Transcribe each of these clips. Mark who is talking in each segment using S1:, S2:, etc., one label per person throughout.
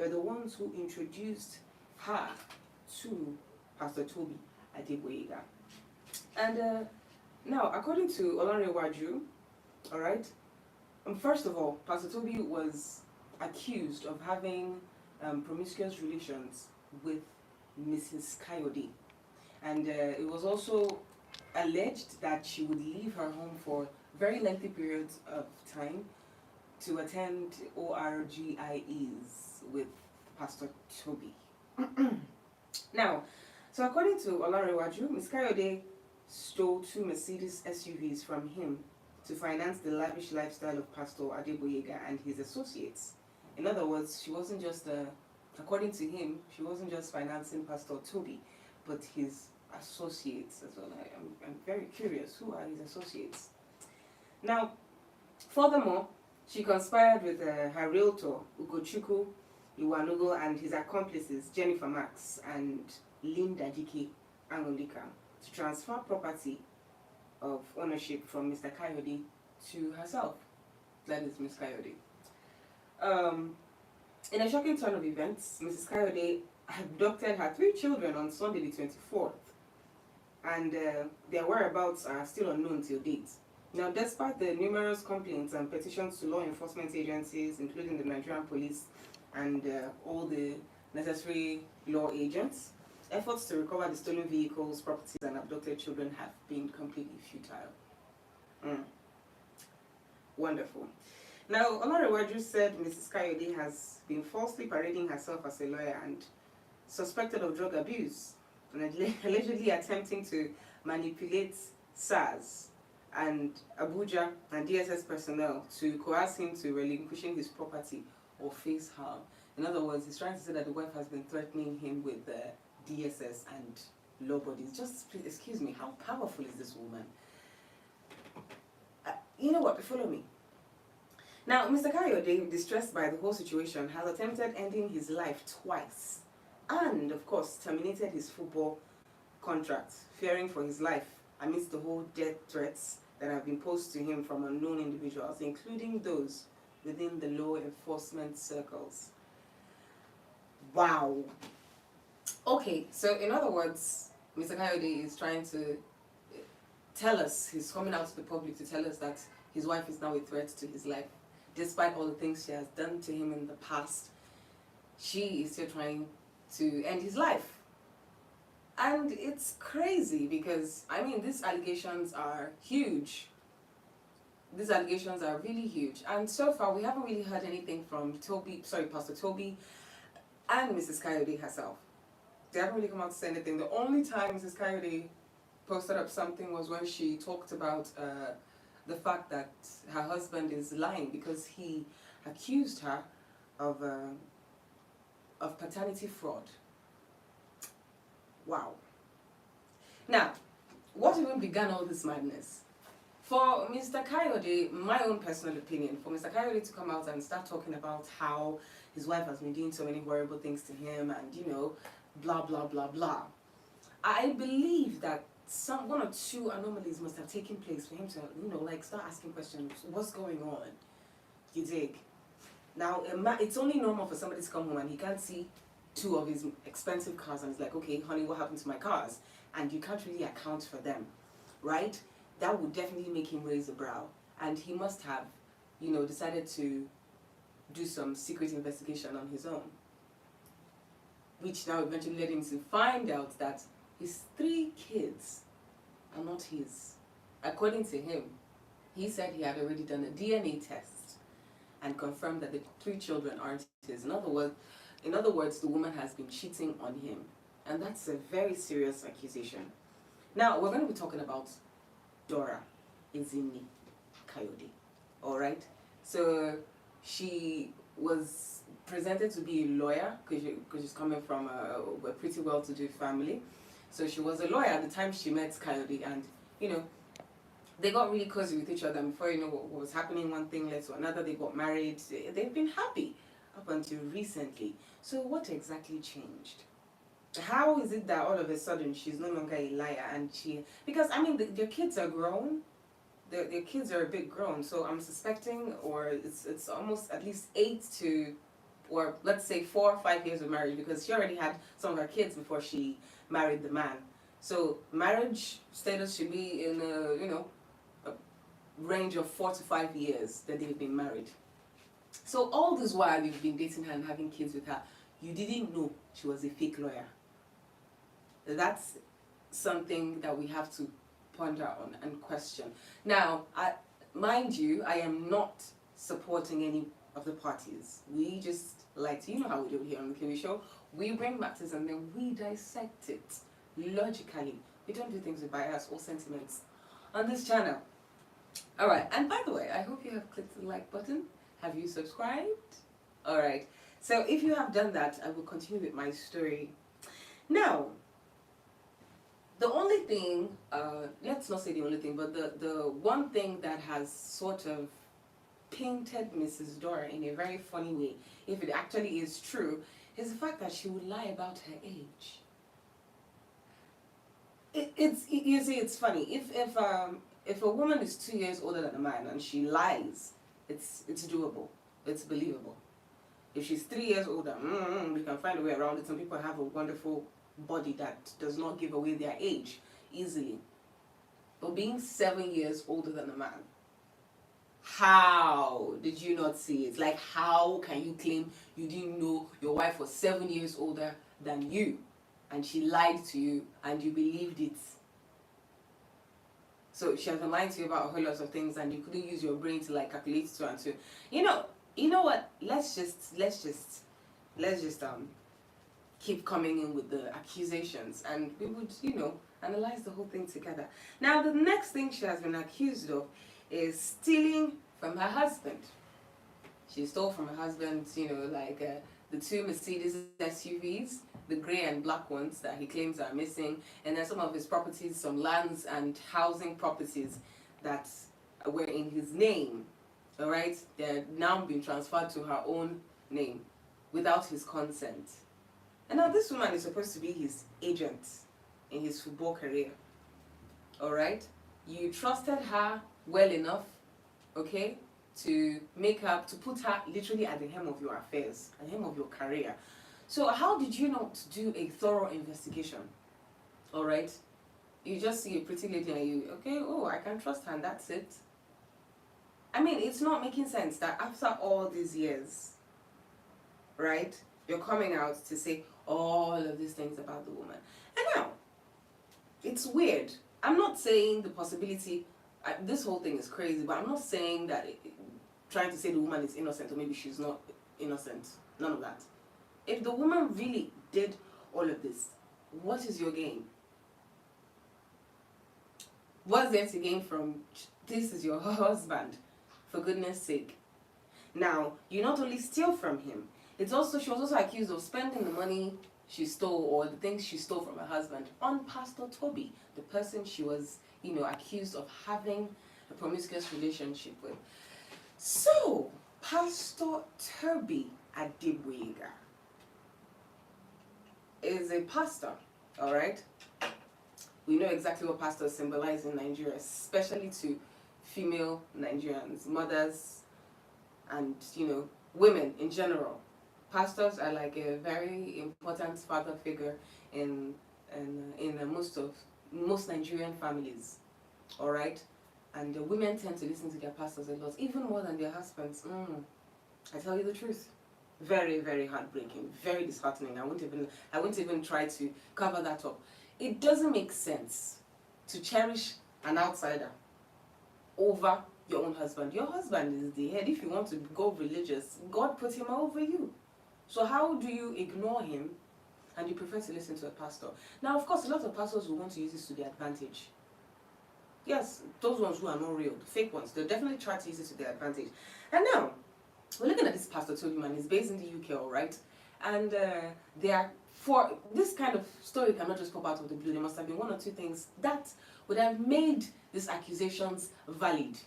S1: were the ones who introduced her to Pastor Tobi Adeboyega. And now, according to Olanrewaju, all right, first of all, Pastor Tobi was accused of having promiscuous relations with Mrs. Kayode. And it was also alleged that she would leave her home for very lengthy periods of time to attend ORGIEs with Pastor Tobi. Now, so according to Olanrewaju, Ms. Kayode stole 2 Mercedes SUVs from him to finance the lavish lifestyle of Pastor Adeboyega and his associates. In other words, she wasn't just, according to him, she wasn't just financing Pastor Tobi, but his associates as well. I'm very curious, who are his associates? Now, furthermore, she conspired with her realtor, Ugochukwu Iwanugo, and his accomplices, Jennifer Max and Linda Dike Angolika, to transfer property of ownership from Mr. Kayode to herself. That is Ms. Kayode. In a shocking turn of events, Mrs. Kayode abducted her 3 children on Sunday the 24th, and their whereabouts are still unknown till date. Now, despite the numerous complaints and petitions to law enforcement agencies, including the Nigerian police and all the necessary law agents, efforts to recover the stolen vehicles, properties, and abducted children have been completely futile. Wonderful. Now, Olanrewaju said Mrs. Kayode has been falsely parading herself as a lawyer and suspected of drug abuse, and allegedly attempting to manipulate SARS and Abuja and DSS personnel to coerce him to relinquishing his property or face harm. In other words, he's trying to say that the wife has been threatening him with DSS and law bodies. Just please, excuse me, how powerful is this woman? You know what? Follow me. Now, Mr. Kayode, distressed by the whole situation, has attempted ending his life twice, and of course terminated his football contract, fearing for his life amidst the whole death threats that have been posed to him from unknown individuals, including those within the law enforcement circles. Wow. Okay, so in other words, Mr. Kayode is trying to tell us, he's coming out to the public to tell us that his wife is now a threat to his life. Despite all the things she has done to him in the past, she is still trying to end his life. And it's crazy because, I mean, these allegations are huge. These allegations are really huge. And so far, we haven't really heard anything from Pastor Tobi and Mrs. Kayode herself. They haven't really come out to say anything. The only time Mrs. Kayode posted up something was when she talked about the fact that her husband is lying because he accused her of paternity fraud. Wow. Now, what even began all this madness? For Mr. Kayode, my own personal opinion, for Mr. Kayode to come out and start talking about how his wife has been doing so many horrible things to him and, you know, blah, blah, blah, blah. I believe that one or two anomalies must have taken place for him to, you know, like start asking questions. What's going on? You dig? Now, it's only normal for somebody to come home and he can't see 2 of his expensive cars and he's like, okay, honey, what happened to my cars? And you can't really account for them, right? That would definitely make him raise a brow. And he must have, you know, decided to do some secret investigation on his own, which now eventually led him to find out that his 3 kids are not his. According to him, he said he had already done a DNA test and confirmed that the 3 children aren't his. In other words, the woman has been cheating on him. And that's a very serious accusation. Now, we're going to be talking about Dora Ezinni Kayode. Alright? So, she was presented to be a lawyer because she's coming from a pretty well-to-do family. So she was a lawyer at the time she met Kayode, and, you know, they got really cozy with each other. And before you know what was happening, one thing led to another. They got married. They've been happy up until recently. So what exactly changed? How is it that all of a sudden she's no longer a liar and because I mean their kids are grown, their kids are a bit grown, so I'm suspecting, or it's almost at least 8 to or let's say 4 or 5 years of marriage, because she already had some of her kids before she married the man. So marriage status should be in a range of 4 to 5 years that they've been married. So all this while you've been dating her and having kids with her, you didn't know she was a fake lawyer. That's something that we have to ponder on and question. Now, mind you, I am not supporting any of the parties. We just like to, you know how we do it here on the Kiwi Show. We bring matters and then we dissect it logically. We don't do things with bias or sentiments on this channel. Alright, and by the way, I hope you have clicked the like button. Have you subscribed? Alright, so if you have done that, I will continue with my story. Now, the only thing, let's not say the only thing, but the one thing that has sort of painted Mrs. Dora in a very funny way, if it actually is true, is the fact that she would lie about her age. You see, it's funny. If a woman is 2 years older than a man and she lies, it's doable. It's believable. If she's 3 years older, we can find a way around it. Some people have a wonderful body that does not give away their age easily. But being 7 years older than a man, how did you not see it? Like, how can you claim you didn't know your wife was 7 years older than you, and she lied to you and you believed it? So she has been lying to you about a whole lot of things, and you couldn't use your brain to like calculate 2 and 2. You know what? Let's just keep coming in with the accusations, and we would analyze the whole thing together. Now, the next thing she has been accused of is stealing from her husband. She stole from her husband, the 2 Mercedes SUVs, the grey and black ones that he claims are missing, and then some of his properties, some lands and housing properties that were in his name. All right, they're now being transferred to her own name without his consent. And now this woman is supposed to be his agent in his football career. All right, you trusted her well enough, okay, to put her literally at the helm of your affairs, at the helm of your career. So how did you not do a thorough investigation? All right, you just see a pretty lady and you, okay, oh, I can trust her, and that's it. I mean, it's not making sense that after all these years, right, you're coming out to say all of these things about the woman. And now, it's weird. I'm not saying the possibility, this whole thing is crazy, but I'm not saying that trying to say the woman is innocent or maybe she's not innocent. None of that. If the woman really did all of this, what is your gain? What's there to gain from this? Is your husband, for goodness sake. Now, you not only steal from him, she was also accused of spending the money she stole, or the things she stole from her husband, on Pastor Tobi, the person she was, accused of having a promiscuous relationship with. So, Pastor Tobi Adibwega is a pastor, all right? We know exactly what pastors symbolize in Nigeria, especially to female Nigerians, mothers, and, women in general. Pastors are like a very important father figure in most Nigerian families, all right? And the women tend to listen to their pastors a lot, even more than their husbands. I tell you the truth. Very, very heartbreaking, very disheartening. I won't even try to cover that up. It doesn't make sense to cherish an outsider over your own husband. Your husband is the head. If you want to go religious, God put him over you. So how do you ignore him and you prefer to listen to a pastor? Now, of course, a lot of pastors will want to use this to their advantage. Yes, those ones who are not real, the fake ones, they'll definitely try to use it to their advantage. And now, we're looking at this Pastor Tobi man. He's based in the UK, all right? And for this kind of story cannot just pop out of the blue. There must have been 1 or 2 things that would have made these accusations valid.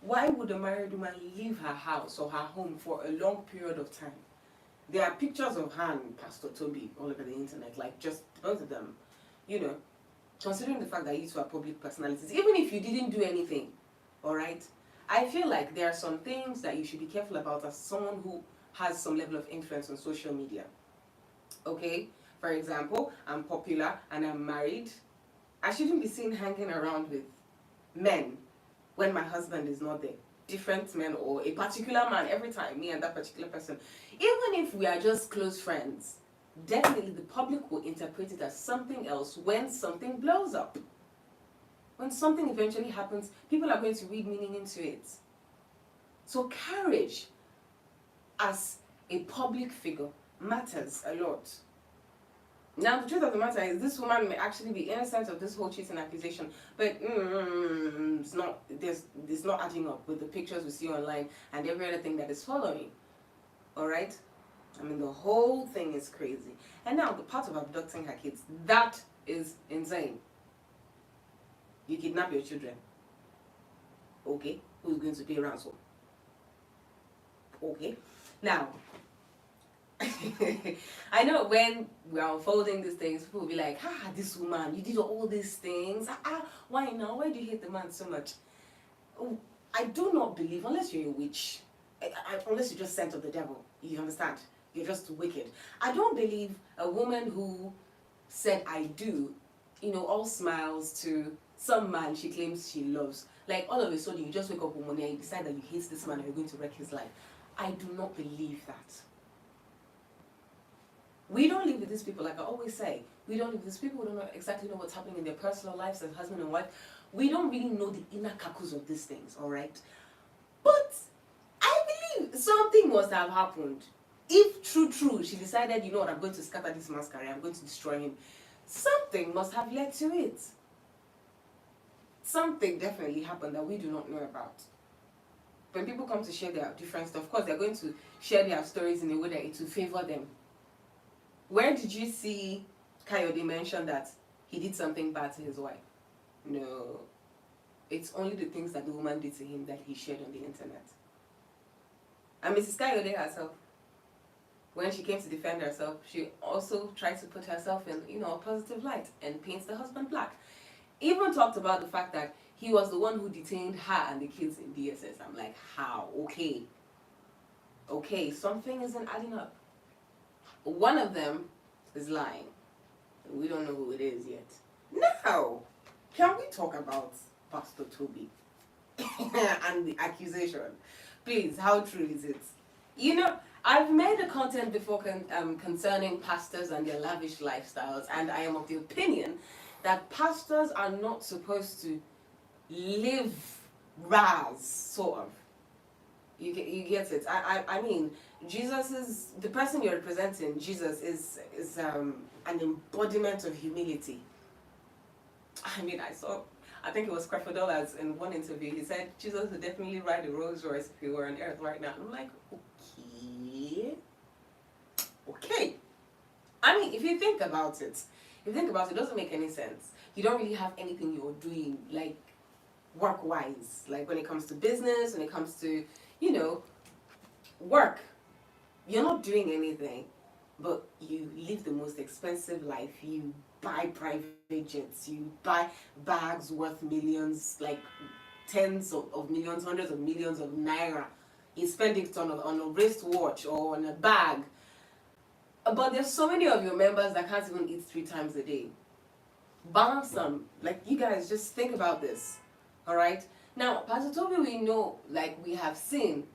S1: Why would a married woman leave her house or her home for a long period of time? There are pictures of her and Pastor Tobi all over the internet, like just both of them. Considering the fact that you two are public personalities, even if you didn't do anything, all right? I feel like there are some things that you should be careful about as someone who has some level of influence on social media. Okay? For example, I'm popular and I'm married. I shouldn't be seen hanging around with men when my husband is not there. Different men or a particular man every time, me and that particular person. Even if we are just close friends, definitely the public will interpret it as something else when something blows up. When something eventually happens, people are going to read meaning into it. So courage as a public figure matters a lot. Now, the truth of the matter is, this woman may actually be innocent of this whole cheating accusation, but it's not adding up with the pictures we see online and every other thing that is following. All right? I mean, the whole thing is crazy. And now, the part of abducting her kids, that is insane. You kidnap your children. Okay? Who's going to pay ransom? Okay? Now, I know when we are unfolding these things, people will be like, this woman, you did all these things. Why now? Why do you hate the man so much? Oh, I do not believe, unless you're a witch, unless you're just sent of the devil, you understand? You're just wicked. I don't believe a woman who said, I do, all smiles to some man she claims she loves. Like, all of a sudden, you just wake up one morning and you decide that you hate this man and you're going to wreck his life. I do not believe that. We don't live with these people, like I always say. We don't live with these people. We don't exactly know what's happening in their personal lives as husband and wife. We don't really know the inner calculus of these things, all right? But I believe something must have happened. If true, she decided, you know what, I'm going to scatter this man's career, I'm going to destroy him. Something must have led to it. Something definitely happened that we do not know about. When people come to share their different stuff, of course, they're going to share their stories in a way that it will favor them. Where did you see Kayode mention that he did something bad to his wife? No. It's only the things that the woman did to him that he shared on the internet. And Mrs. Kayode herself, when she came to defend herself, she also tried to put herself in, a positive light and paints the husband black. Even talked about the fact that he was the one who detained her and the kids in DSS. I'm like, how? Okay, something isn't adding up. One of them is lying. We don't know who it is yet. Now, can we talk about Pastor Tobi and the accusation? Please, how true is it? I've made a content before concerning pastors and their lavish lifestyles, and I am of the opinion that pastors are not supposed to live ras, sort of. You get it. I mean, the person you're representing, Jesus, is an embodiment of humility. I mean, I think it was Creflo in one interview, he said Jesus would definitely ride a Rolls Royce if he were on earth right now. I'm like, okay. I mean, if you think about it, it doesn't make any sense. You don't really have anything you're doing, like, work-wise. Like, when it comes to business, when it comes to, work. You're not doing anything, but you live the most expensive life. You buy private jets. You buy bags worth millions, like tens of millions, hundreds of millions of naira. You spend it on a wristwatch or on a bag. But there's so many of your members that can't even eat 3 times a day. Balance them. Like, you guys, just think about this. All right? Now, Pastor Tobi, we know, like we have seen,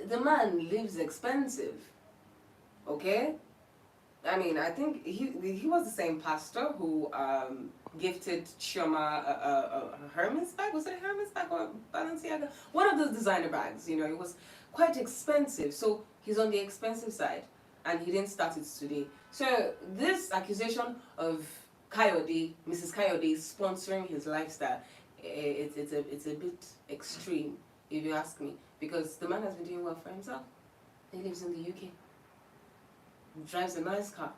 S1: the man lives expensive. Okay? I mean, I think he was the same pastor who gifted Chioma a Hermes bag. Was it a Hermes bag or Balenciaga? One of those designer bags. It was quite expensive. So he's on the expensive side, and he didn't start it today. So this accusation of Kayode, Mrs. Kayode, sponsoring his lifestyle, it's a bit extreme, if you ask me, because the man has been doing well for himself. He lives in the UK. Drives a nice car,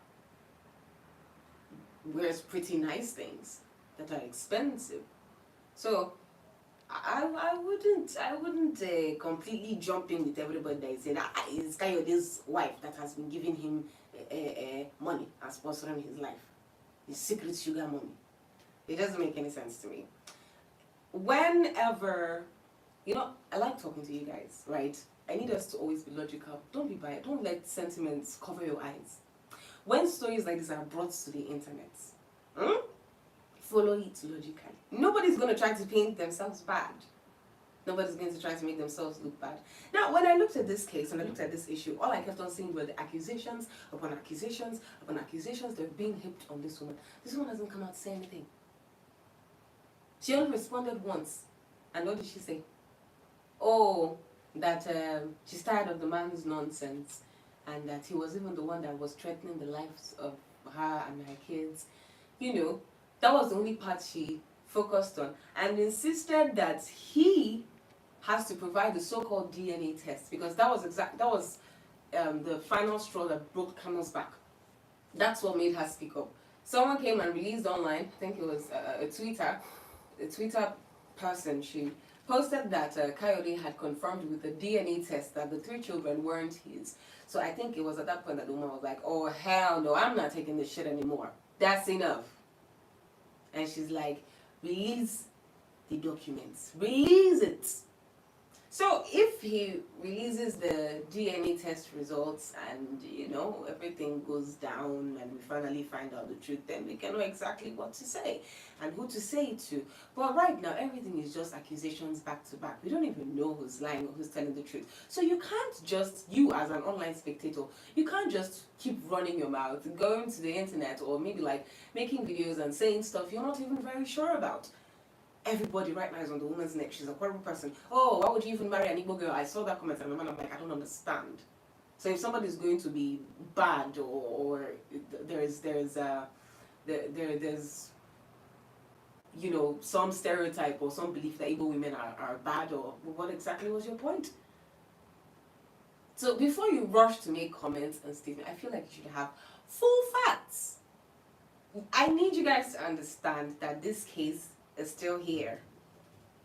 S1: wears pretty nice things that are expensive. So I wouldn't completely jump in with everybody that is saying it's Kayode's wife that has been giving him money and sponsoring his life. His secret sugar money. It doesn't make any sense to me. Whenever, I like talking to you guys, right? I need us to always be logical. Don't be biased. Don't let sentiments cover your eyes. When stories like this are brought to the internet, hmm, follow it logically. Nobody's going to try to paint themselves bad. Nobody's going to try to make themselves look bad. Now, when I looked at this case and I looked at this issue, all I kept on seeing were the accusations upon accusations upon accusations that were being heaped on this woman. This woman hasn't come out to say anything. She only responded once. And what did she say? Oh, that she's tired of the man's nonsense, and that he was even the one that was threatening the lives of her and her kids. You know, that was the only part she focused on, and insisted that he has to provide the so-called DNA test, because that was the final straw that broke camel's back. That's what made her speak up. Someone came and released online, I think it was a Twitter person. She posted that Kayode had confirmed with the DNA test that the 3 children weren't his. So I think it was at that point that the woman was like, oh hell no, I'm not taking this shit anymore. That's enough. And she's like, release the documents. Release it. So if he releases the DNA test results and, you know, everything goes down and we finally find out the truth, then we can know exactly what to say and who to say it to. But right now, everything is just accusations back to back. We don't even know who's lying or who's telling the truth. So you can't just, you as an online spectator, you can't just keep running your mouth, going to the internet, or maybe like making videos and saying stuff you're not even very sure about. Everybody right now is on the woman's neck. She's a horrible person. Oh, why would you even marry an Igbo girl? I saw that comment and I'm like, I don't understand. So if somebody's going to be bad, or there's you know, some stereotype or some belief that Igbo women are bad, or what exactly was your point? So before you rush to make comments and statements, I feel like you should have full facts. I need you guys to understand that this case is still here.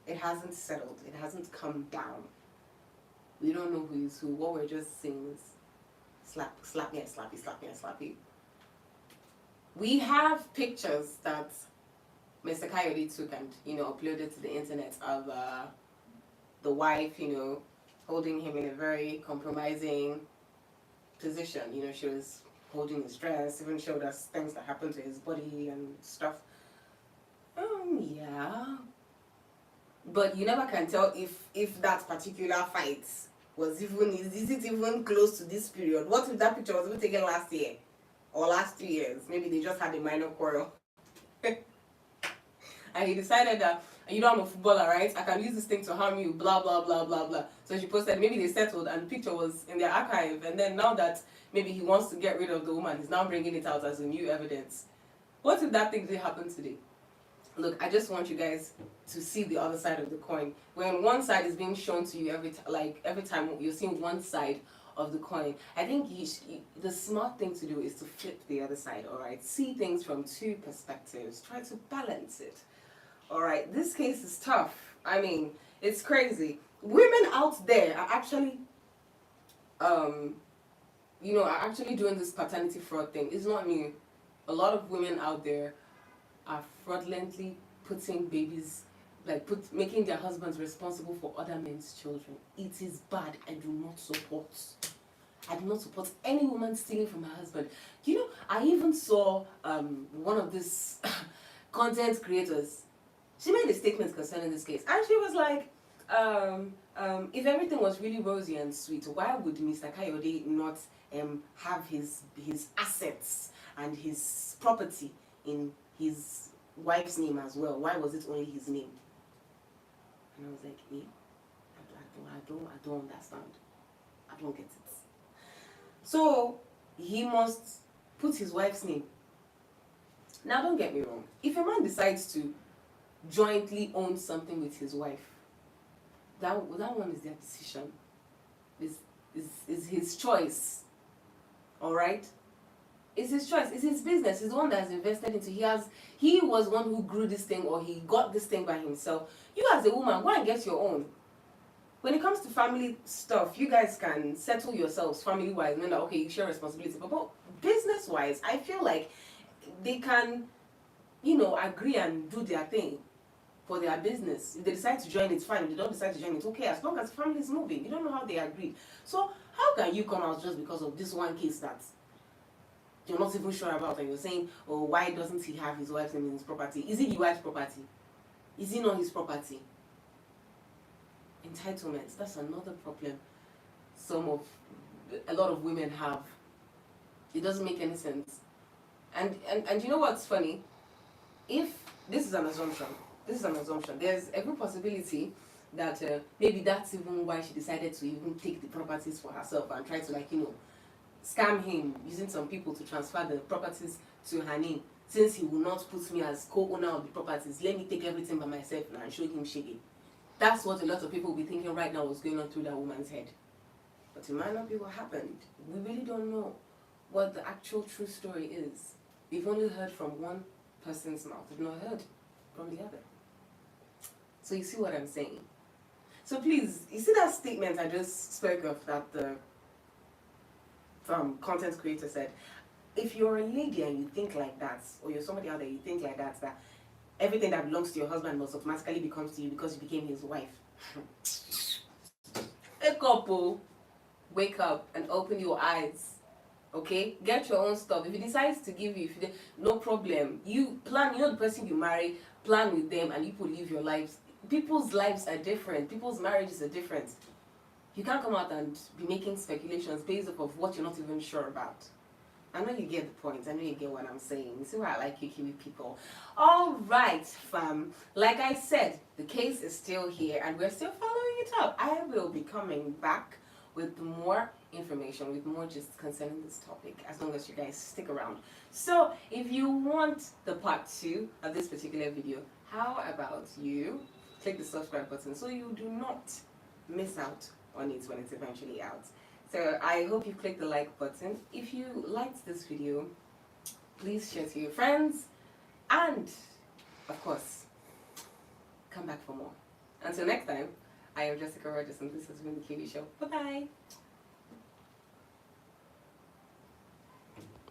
S1: It hasn't settled. It hasn't come down. We don't know who is who. What we're just saying is slap me and slappy, slap me and slappy. We have pictures that Mr. Kayode took and, you know, uploaded to the internet of the wife, you know, holding him in a very compromising position. You know, she was holding his dress, even showed us things that happened to his body and stuff. Yeah. But you never can tell if that particular fight was even, is it even close to this period? What if that picture was even taken last year? Or last 2 years? Maybe they just had a minor quarrel. And he decided that, you know, I'm a footballer, right? I can use this thing to harm you, blah, blah, blah, blah, blah. So she posted, maybe they settled and the picture was in their archive. And then now that maybe he wants to get rid of the woman, he's now bringing it out as a new evidence. What if that thing did happen today? Look, I just want you guys to see the other side of the coin. When one side is being shown to you every time you're seeing one side of the coin, I think the smart thing to do is to flip the other side, all right? See things from 2 perspectives. Try to balance it, all right? This case is tough. I mean, it's crazy. Women out there are actually, you know, are actually doing this paternity fraud thing. It's not new. A lot of women out there are fraudulently putting babies, making their husbands responsible for other men's children. It is bad. I do not support. I do not support any woman stealing from her husband. You know, I even saw one of these content creators. She made a statement concerning this case, and she was like, if everything was really rosy and sweet, why would Mr. Kayode not have his assets and his property in his wife's name as well? Why was it only his name? And I was like, I don't understand. I don't get it. So he must put his wife's name. Now don't get me wrong. If a man decides to jointly own something with his wife, that one is their decision. Is his choice. Alright? It's his choice. It's his business. He's the one that has invested into. He was one who grew this thing, or he got this thing by himself. You as a woman, go and get your own. When it comes to family stuff, you guys can settle yourselves family-wise. Know that, okay, you share responsibility. But business-wise, I feel like they can, you know, agree and do their thing. for their business. If they decide to join, it's fine. If they don't decide to join, it's okay. As long as the family is moving, you don't know how they agreed. So how can you come out just because of this one case that you're not even sure about, and you're saying, oh, why doesn't he have his wife's name in his property? Is it his wife's property? Is it not his property? Entitlements, that's another problem a lot of women have. It doesn't make any sense. And you know what's funny? If this is an assumption, there's every possibility that maybe that's even why she decided to even take the properties for herself and try to, like, scam him using some people to transfer the properties to her name. Since he will not put me as co-owner of the properties, let me take everything by myself now and show him shaggy. That's what a lot of people will be thinking right now was going on through that woman's head. But it might not be what happened. We really don't know what the actual true story is. We've only heard from one person's mouth. We've not heard from the other. So you see what I'm saying? So please, you see that statement I just spoke of that the content creator said, if you're a lady and you think like that, or you're somebody out there, you think like that everything that belongs to your husband must automatically become to you because you became his wife. A couple, wake up and open your eyes. Okay, get your own stuff. If he decides to give you, no problem. You plan. The person you marry, plan with them, and you people live your lives. People's lives are different. People's marriages are different. You can't come out and be making speculations based off of what you're not even sure about. I know you get the point. I know you get what I'm saying. You see why I like you Kiwi people. All right, fam. Like I said, the case is still here, and we're still following it up. I will be coming back with more information, with more just concerning this topic, as long as you guys stick around. So if you want the part 2 of this particular video, how about you click the subscribe button so you do not miss out on it when it's eventually out. So I hope you click the like button. If you liked this video, please share to your friends, and of course, come back for more. Until next time, I am Jessica Rogers, and this has been the Kiwi Show. Bye bye.